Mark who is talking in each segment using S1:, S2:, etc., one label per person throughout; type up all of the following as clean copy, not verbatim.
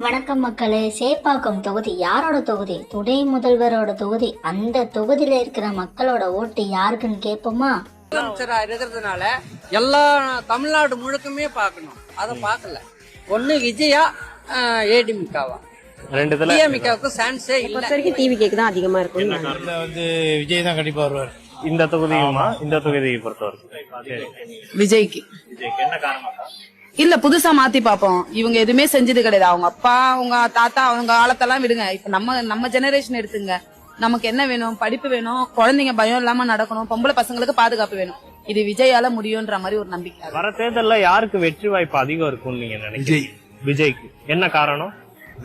S1: வணக்கம் மக்களே. சேப்பாக்கம் தொகுதி யாரோட தொகுதி? துணை முதல்வரோட தொகுதி. அந்த தொகுதியில இருக்கிற மக்களோட ஓட்டு யாருக்குன்னு கேட்போமா?
S2: முதலமைச்சரா இருக்கிறதுனால எல்லா தமிழ்நாடு முழுக்குமே பார்க்கணும். அதை பார்க்கல. ஒண்ணு விஜயா ஏடிஎம்கேவா, டிஎம்கேவுக்கு சான்ஸே இல்ல.
S3: டிவிகேக்கு தான் அதிகமா இருக்கும்.
S4: விஜய் தான் கண்டிப்பா வருவார்
S5: இந்த தொகுதியுமா? இந்த தொகுதியை பொறுத்தவரைக்கும்
S6: விஜய்க்கு.
S5: என்ன காரணம்?
S6: இல்ல, புதுசா மாத்தி பாப்போம். இவங்க எதுவுமே செஞ்சது கிடையாது. அவங்க அப்பா, அவங்க தாத்தா, அவங்க காலத்தெல்லாம் விடுங்க. இப்ப நம்ம ஜெனரேஷன் எடுத்துங்க. நமக்கு என்ன வேணும்? படிப்பு வேணும், குழந்தைங்க பயம் இல்லாம நடக்கணும், பொம்பளை பசங்களுக்கு பாதுகாப்பு வேணும். இது விஜயால முடியும்ன்ற மாதிரி ஒரு நம்பிக்கை.
S5: வர தேர்தல்ல யாருக்கு வெற்றி வாய்ப்பு அதிகம் இருக்கும்னு நீங்க நினைக்கிறீங்க? விஜய்க்கு. என்ன காரணம்?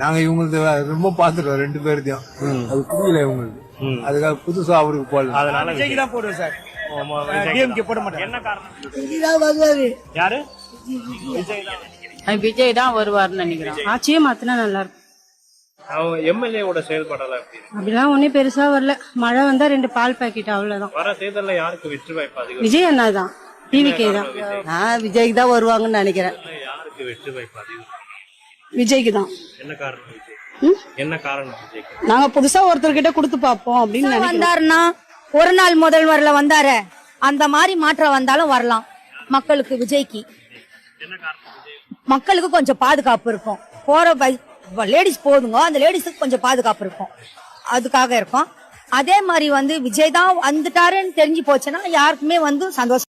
S4: நாங்க இவங்களுக்கு ரொம்ப பாத்துட்டோம், ரெண்டு பேருத்தையும். அது புரியல இவங்களுக்கு, அதுக்காக புதுசா அவருக்கு போடல.
S5: அதனால
S4: விஜய்க்கு தான் போடுவோம் சார்.
S5: டிஎம்கே போட மாட்டேன். என்ன காரணம்? யாரு?
S3: விஜய் தான் வருவார்னு நினைக்கிறேன். ஆட்சியே மாத்தினா நல்லா இருக்கும்.
S5: அவங்க எம்எல்ஏவோட செயல்பாடெல்லாம் எப்படி இருக்கு?
S3: அப்படிலாம் ஒன்னும் பெருசா வரல. மழை வந்தா 2 பால் பாக்கெட், அவ்வளவுதான்.
S5: வர தேர்தல்ல யாருக்கு வெற்றி வாய்ப்பு அதிகம்?
S3: விஜய் அண்ணா தான், டிவிகே தான். விஜய்க்கு தான் வருவாங்கன்னு நினைக்கிறேன்.
S5: யாருக்கு வெற்றி வாய்ப்பு அதிகம்?
S3: விஜய்க்கு தான்.
S5: என்ன காரணம் விஜய்? என்ன காரணம் விஜய்க்கு?
S3: நாங்க புதுசா ஒருத்தர்கிட்ட கொடுத்து பாப்போம் அப்படின்னு நினைக்கிறோம்.
S7: வந்தாருன்னா ஒரு நாள் முதல்வர்ல வந்தாரு, அந்த மாதிரி மாற்றம் வந்தாலும் வரலாம். மக்களுக்கு விஜய்க்கு மக்களுக்கு கொஞ்சம் பாதுகாப்பு இருக்கும். போற லேடிஸ் போதுங்க, அந்த லேடிஸுக்கு கொஞ்சம் பாதுகாப்பு இருக்கும், அதுக்காக இருக்கும். அதே மாதிரி விஜய் தான் வந்துட்டாருன்னு தெரிஞ்சு போச்சுன்னா யாருக்குமே சந்தோஷம்.